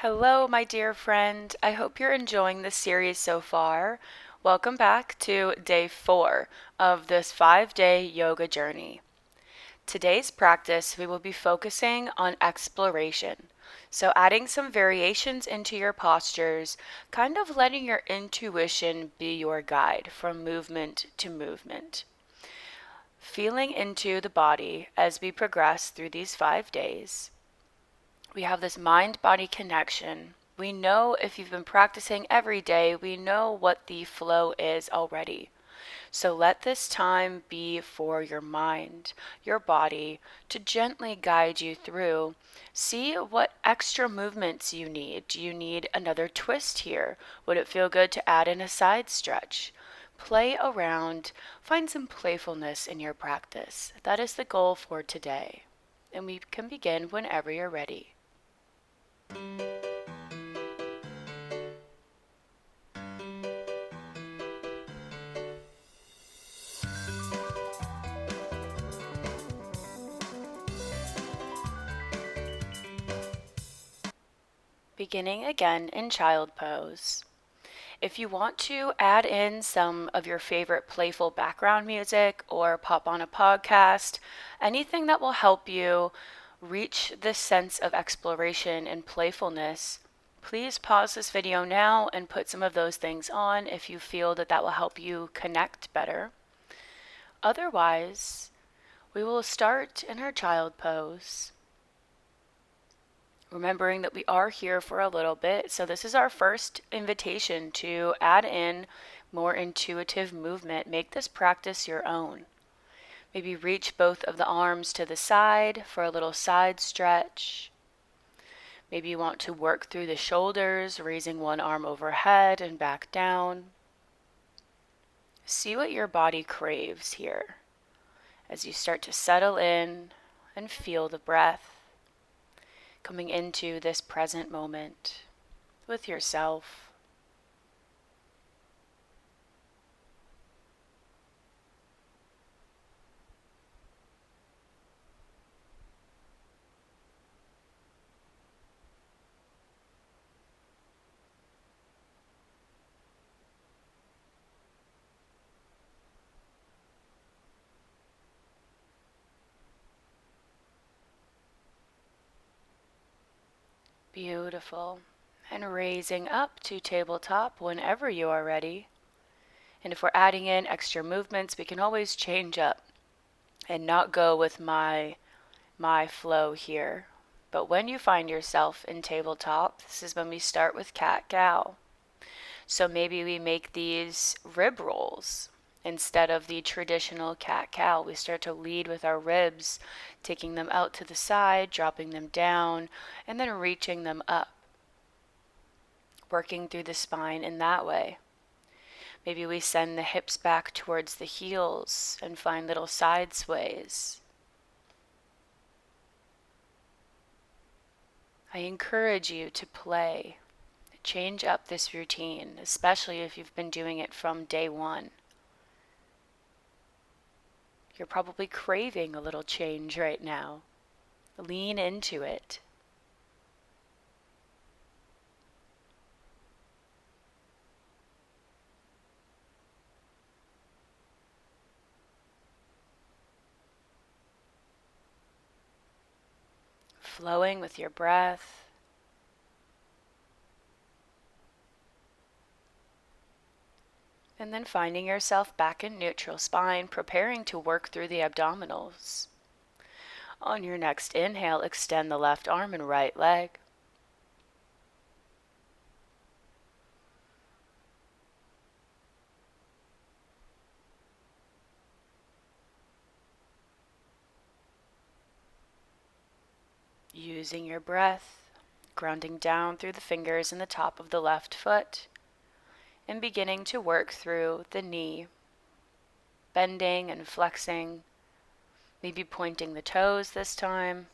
Hello, my dear friend. I hope you're enjoying this series so far. Welcome back to day 4 of this 5-day yoga journey. Today's practice, we will be focusing on exploration. So, adding some variations into your postures, kind of letting your intuition be your guide from movement to movement. Feeling into the body as we progress through these 5 days. We have this mind-body connection. We know if you've been practicing every day, we know what the flow is already. So let this time be for your mind, your body, to gently guide you through. See what extra movements you need. Do you need another twist here? Would it feel good to add in a side stretch? Play around, find some playfulness in your practice. That is the goal for today. And we can begin whenever you're ready. Beginning again in child pose. If you want to add in some of your favorite playful background music or pop on a podcast, anything that will help you reach this sense of exploration and playfulness, please pause this video now and put some of those things on if you feel that that will help you connect better. Otherwise, we will start in our child pose. Remembering that we are here for a little bit. So this is our first invitation to add in more intuitive movement. Make this practice your own. Maybe reach both of the arms to the side for a little side stretch. Maybe you want to work through the shoulders, raising one arm overhead and back down. See what your body craves here as you start to settle in and feel the breath. Coming into this present moment with yourself. Beautiful. And raising up to tabletop whenever you are ready. And if we're adding in extra movements, we can always change up and not go with my flow here. But when you find yourself in tabletop, this is when we start with cat-cow. So maybe we make these rib rolls instead of the traditional cat-cow. We start to lead with our ribs, taking them out to the side, dropping them down, and then reaching them up. Working through the spine in that way. Maybe we send the hips back towards the heels and find little side sways. I encourage you to play. Change up this routine, especially if you've been doing it from day 1. You're probably craving a little change right now. Lean into it. Flowing with your breath. And then finding yourself back in neutral spine, preparing to work through the abdominals. On your next inhale, extend the left arm and right leg. Using your breath, grounding down through the fingers in the top of the left foot, and beginning to work through the knee, bending and flexing, maybe pointing the toes this time.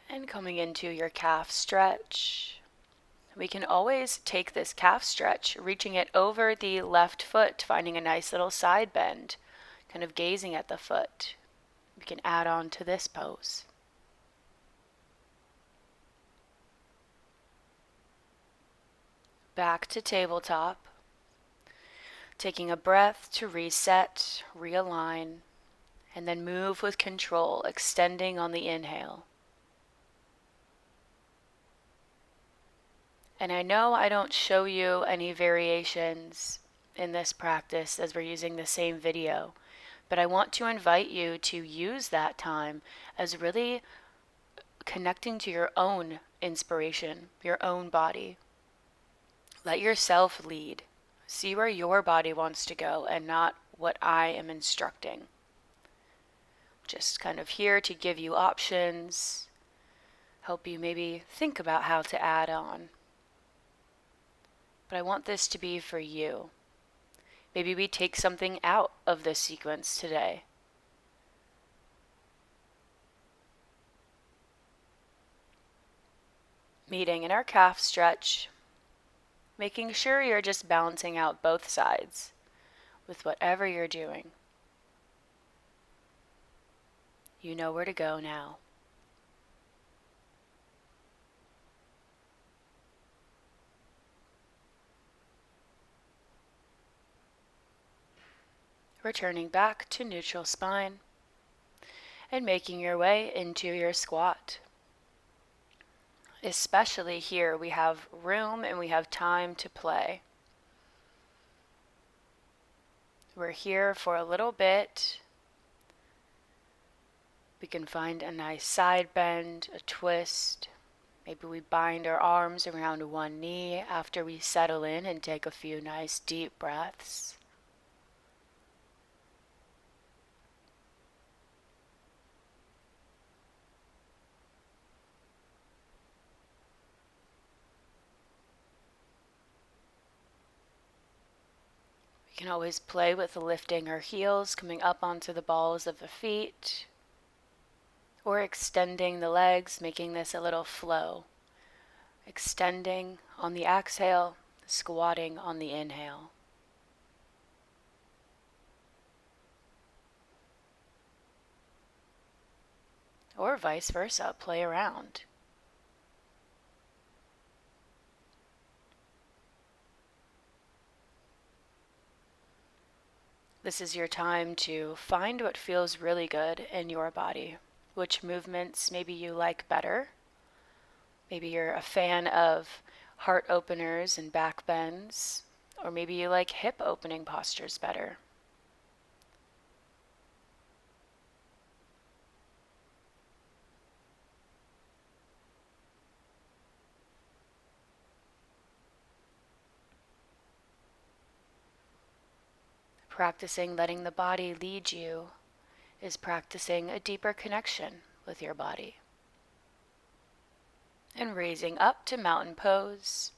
And coming into your calf stretch, We can always take this calf stretch, reaching it over the left foot, finding a nice little side bend, kind of gazing at the foot. We can add on to this pose. Back to tabletop. Taking a breath to reset, realign, and then move with control, extending on the inhale. And I know I don't show you any variations in this practice as we're using the same video, but I want to invite you to use that time as really connecting to your own inspiration, your own body. Let yourself lead. See where your body wants to go and not what I am instructing. Just kind of here to give you options, help you maybe think about how to add on. But I want this to be for you. Maybe we take something out of this sequence today. Meeting in our calf stretch, making sure you're just balancing out both sides with whatever you're doing. You know where to go now. Returning back to neutral spine and making your way into your squat. Especially here, we have room and we have time to play. We're here for a little bit. We can find a nice side bend, a twist. Maybe we bind our arms around one knee after we settle in and take a few nice deep breaths. We can always play with lifting our heels, coming up onto the balls of the feet, or extending the legs, making this a little flow. Extending on the exhale, squatting on the inhale. Or vice versa, play around. This is your time to find what feels really good in your body. Which movements maybe you like better. Maybe you're a fan of heart openers and back bends, or maybe you like hip opening postures better. Practicing letting the body lead you is practicing a deeper connection with your body. And raising up to mountain pose,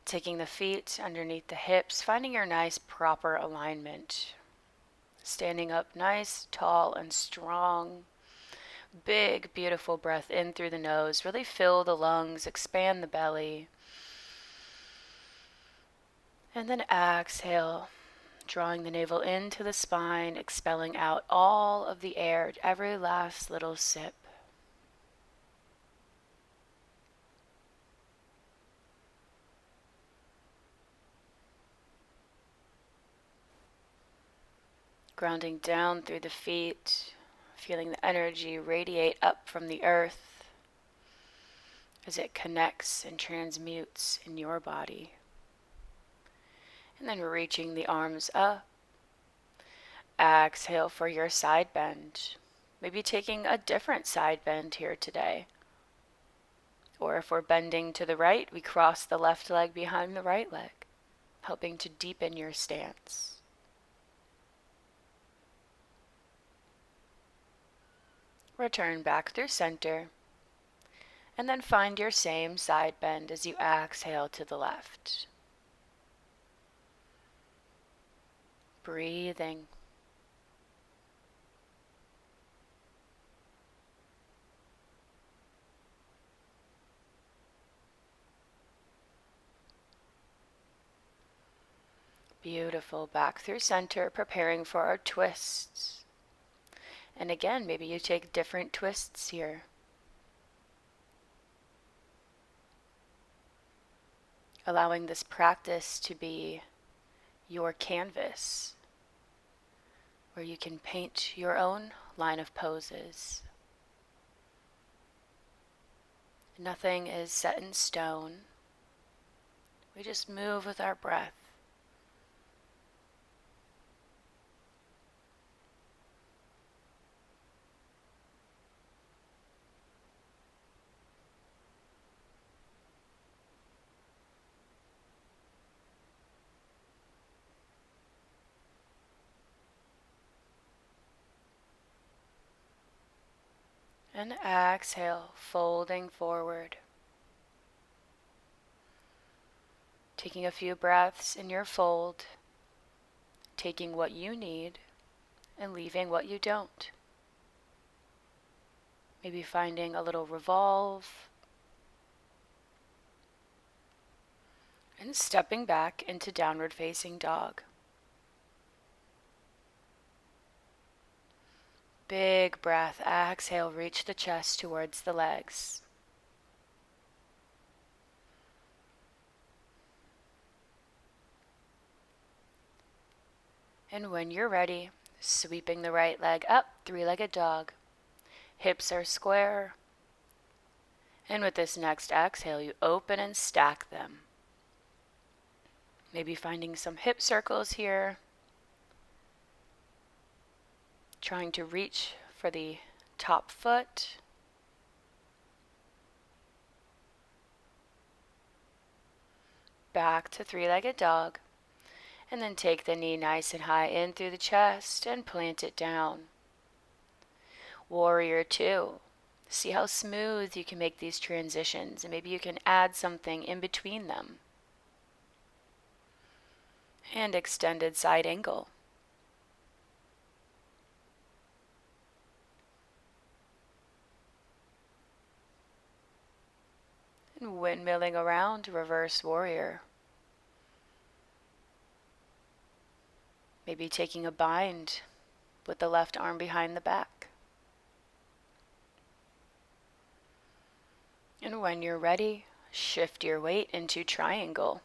taking the feet underneath the hips, finding your nice proper alignment. Standing up nice, tall, and strong. Big, beautiful breath in through the nose. Really fill the lungs, expand the belly. And then exhale, drawing the navel into the spine, expelling out all of the air, every last little sip. Grounding down through the feet, feeling the energy radiate up from the earth as it connects and transmutes in your body. And then reaching the arms up. Exhale for your side bend. Maybe taking a different side bend here today. Or if we're bending to the right, we cross the left leg behind the right leg, helping to deepen your stance. Return back through center, and then find your same side bend as you exhale to the left. Breathing. Beautiful. Back through center, preparing for our twists. And again, maybe you take different twists here. Allowing this practice to be your canvas, where you can paint your own line of poses. Nothing is set in stone. We just move with our breath. And exhale, folding forward. Taking a few breaths in your fold, taking what you need and leaving what you don't. Maybe finding a little revolve and stepping back into downward facing dog. Big breath, exhale, reach the chest towards the legs. And when you're ready, sweeping the right leg up, three-legged dog. Hips are square. And with this next exhale, you open and stack them. Maybe finding some hip circles here. Trying to reach for the top foot. Back to three-legged dog. And then take the knee nice and high in through the chest and plant it down. Warrior two. See how smooth you can make these transitions, and maybe you can add something in between them. And extended side angle. And windmilling around, reverse warrior. Maybe taking a bind with the left arm behind the back. And when you're ready, shift your weight into triangle.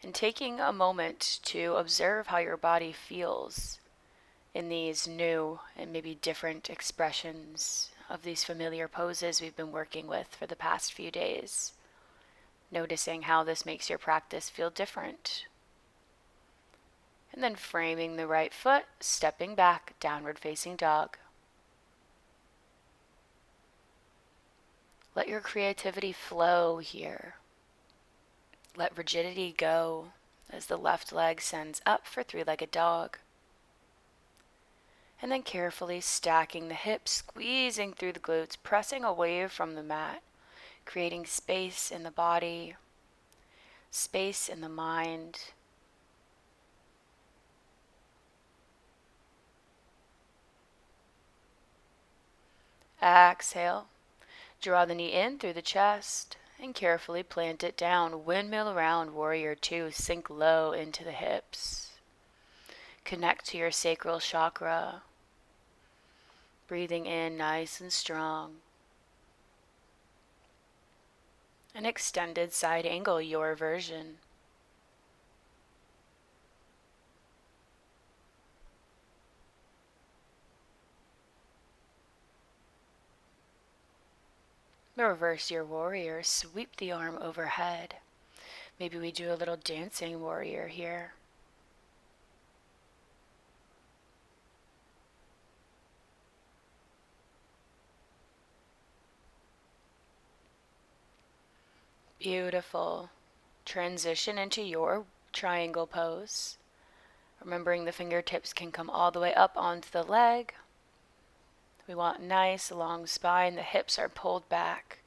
And taking a moment to observe how your body feels in these new and maybe different expressions of these familiar poses we've been working with for the past few days. Noticing how this makes your practice feel different. And then framing the right foot, stepping back, downward facing dog. Let your creativity flow here. Let rigidity go as the left leg sends up for three-legged dog. And then carefully stacking the hips, squeezing through the glutes, pressing away from the mat, creating space in the body, space in the mind. Exhale. Draw the knee in through the chest and carefully plant it down. Windmill around, warrior two. Sink low into the hips. Connect to your sacral chakra. Breathing in nice and strong. An extended side angle, your version. Reverse your warrior, sweep the arm overhead. Maybe we do a little dancing warrior here. Beautiful. Transition into your triangle pose. Remembering the fingertips can come all the way up onto the leg. We want nice long spine. The hips are pulled back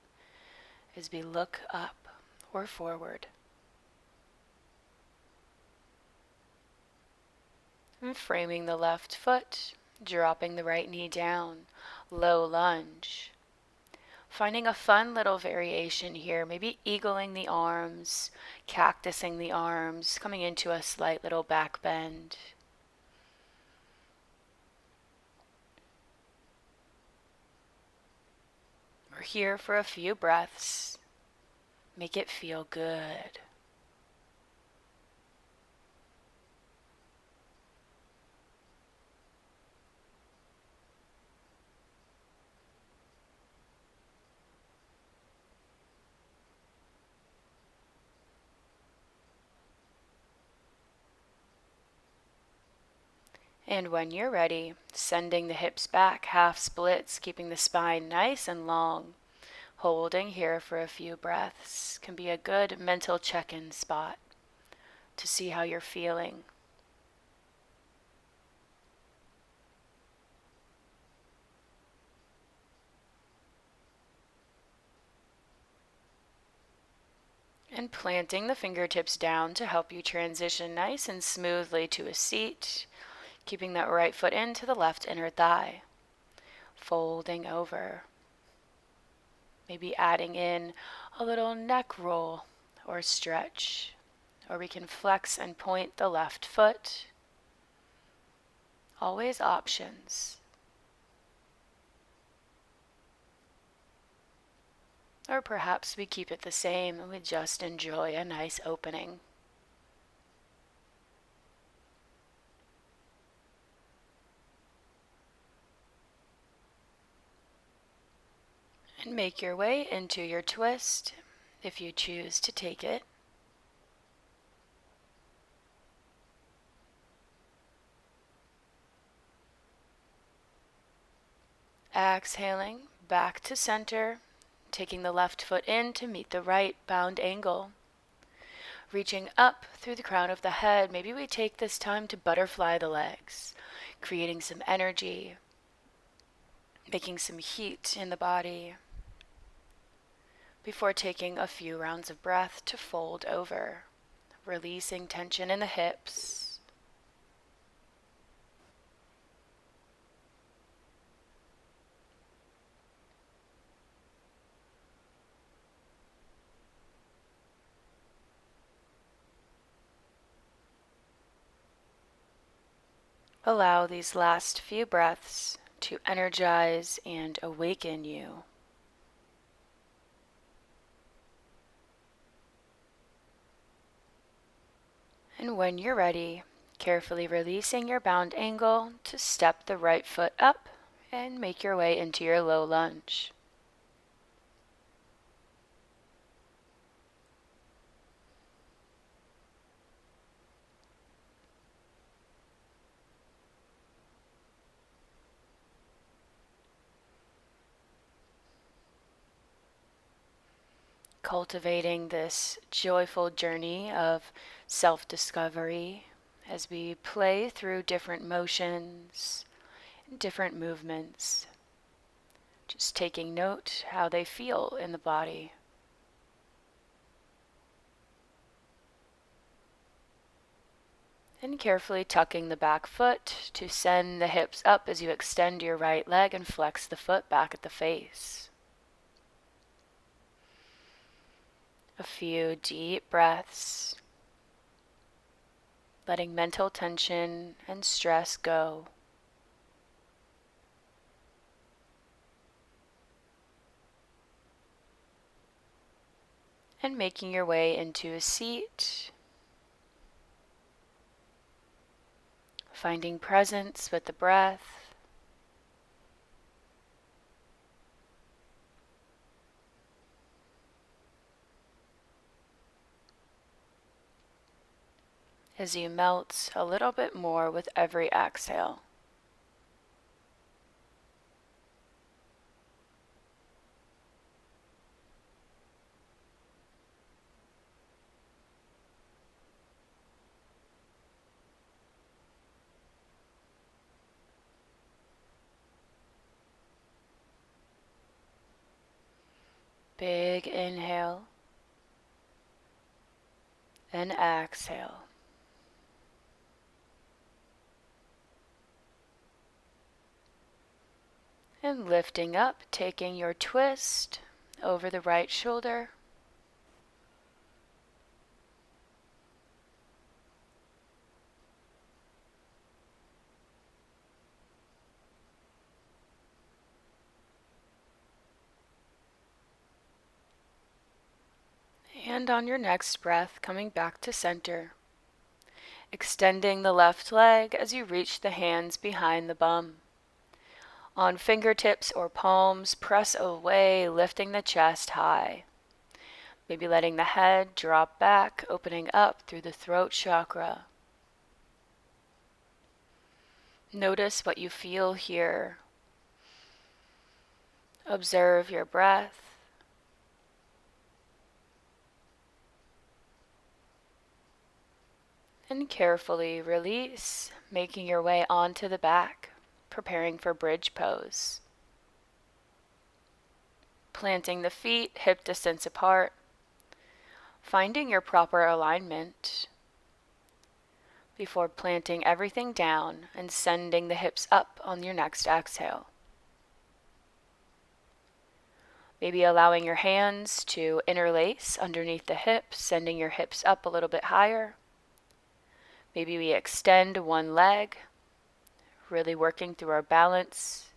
as we look up or forward. And framing the left foot, dropping the right knee down. Low lunge. Finding a fun little variation here, maybe eagling the arms, cactusing the arms, coming into a slight little back bend. We're here for a few breaths. Make it feel good. And when you're ready, sending the hips back, half splits, keeping the spine nice and long. Holding here for a few breaths can be a good mental check-in spot to see how you're feeling. And planting the fingertips down to help you transition nice and smoothly to a seat, keeping that right foot into the left inner thigh. Folding over. Maybe adding in a little neck roll or stretch. Or we can flex and point the left foot. Always options. Or perhaps we keep it the same and we just enjoy a nice opening. And make your way into your twist if you choose to take it. Exhaling back to center, taking the left foot in to meet the right bound angle. Reaching up through the crown of the head, maybe we take this time to butterfly the legs, creating some energy, making some heat in the body, before taking a few rounds of breath to fold over, releasing tension in the hips. Allow these last few breaths to energize and awaken you. And when you're ready, carefully releasing your bound angle to step the right foot up and make your way into your low lunge. Cultivating this joyful journey of self-discovery as we play through different motions, different movements, just taking note how they feel in the body. And carefully tucking the back foot to send the hips up as you extend your right leg and flex the foot back at the face. A few deep breaths, letting mental tension and stress go. And making your way into a seat, finding presence with the breath. As you melt a little bit more with every exhale. Big inhale and exhale. And lifting up, taking your twist over the right shoulder. And on your next breath, coming back to center. Extending the left leg as you reach the hands behind the bum. On fingertips or palms, press away, lifting the chest high. Maybe letting the head drop back, opening up through the throat chakra. Notice what you feel here. Observe your breath. And carefully release, making your way onto the back, preparing for bridge pose. Planting the feet hip distance apart, finding your proper alignment before planting everything down and sending the hips up on your next exhale. Maybe allowing your hands to interlace underneath the hips, sending your hips up a little bit higher. Maybe we extend one leg, really working through our balance.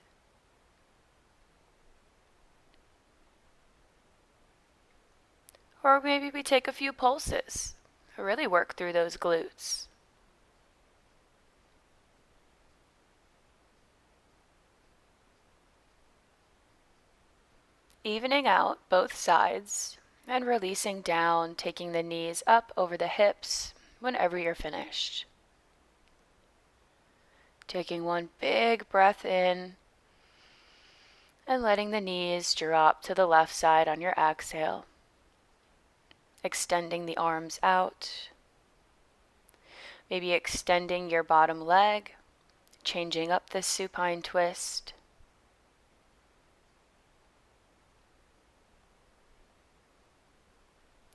Or maybe we take a few pulses, really work through those glutes. Evening out both sides and releasing down, taking the knees up over the hips whenever you're finished. Taking one big breath in and letting the knees drop to the left side on your exhale. Extending the arms out. Maybe extending your bottom leg, changing up the supine twist.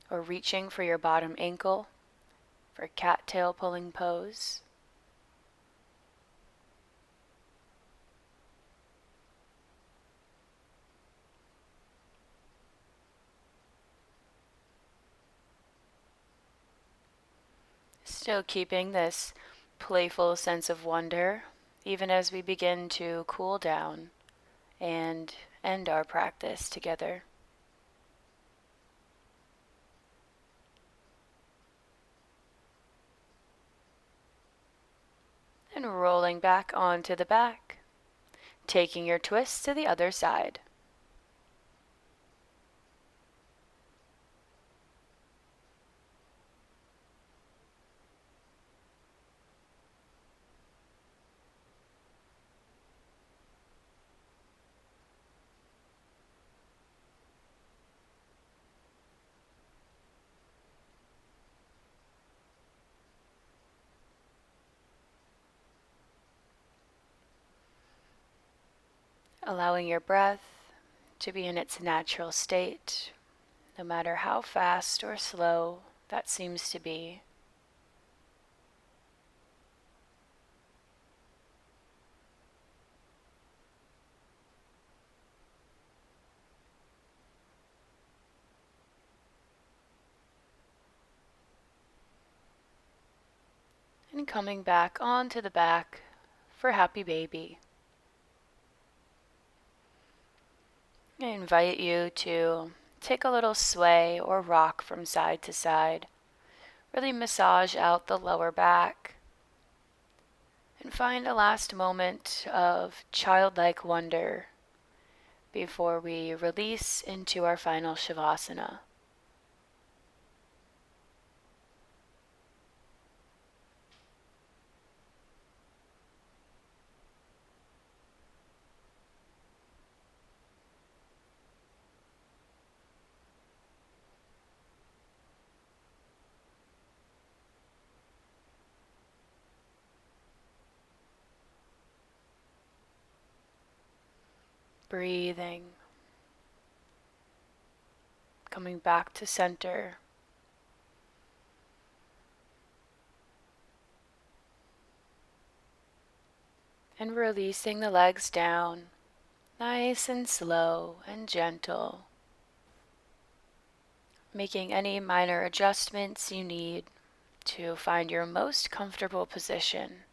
Or reaching for your bottom ankle for cattail pulling pose. Still keeping this playful sense of wonder, even as we begin to cool down and end our practice together. And rolling back onto the back, taking your twist to the other side. Allowing your breath to be in its natural state, no matter how fast or slow that seems to be. And coming back onto the back for happy baby. I invite you to take a little sway or rock from side to side. Really massage out the lower back. And find a last moment of childlike wonder before we release into our final Shavasana. Breathing, coming back to center. And releasing the legs down, nice and slow and gentle, making any minor adjustments you need to find your most comfortable position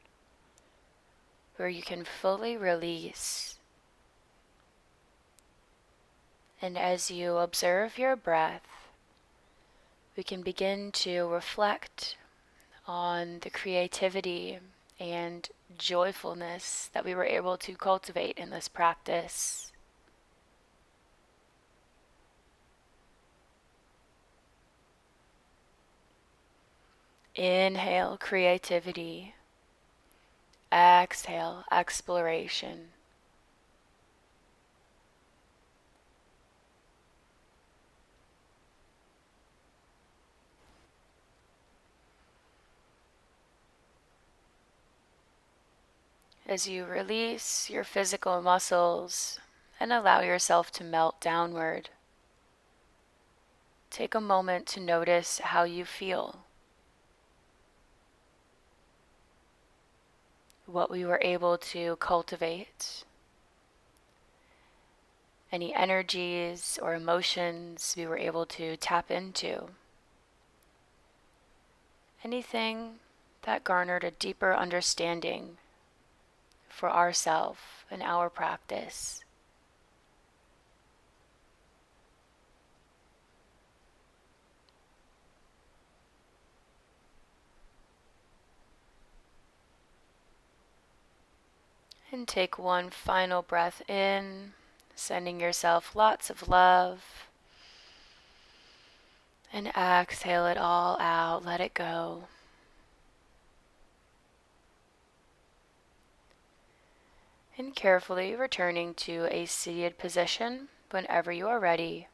where you can fully release. And as you observe your breath, we can begin to reflect on the creativity and joyfulness that we were able to cultivate in this practice. Inhale, creativity. Exhale, exploration. As you release your physical muscles and allow yourself to melt downward, take a moment to notice how you feel, what we were able to cultivate, any energies or emotions we were able to tap into, anything that garnered a deeper understanding for ourself and our practice. And take one final breath in, sending yourself lots of love. And exhale it all out, let it go. And carefully returning to a seated position whenever you are ready.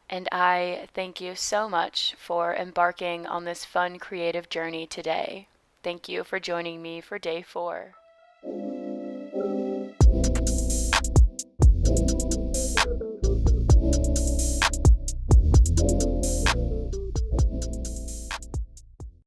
And I thank you so much for embarking on this fun, creative journey today. Thank you for joining me for day 4.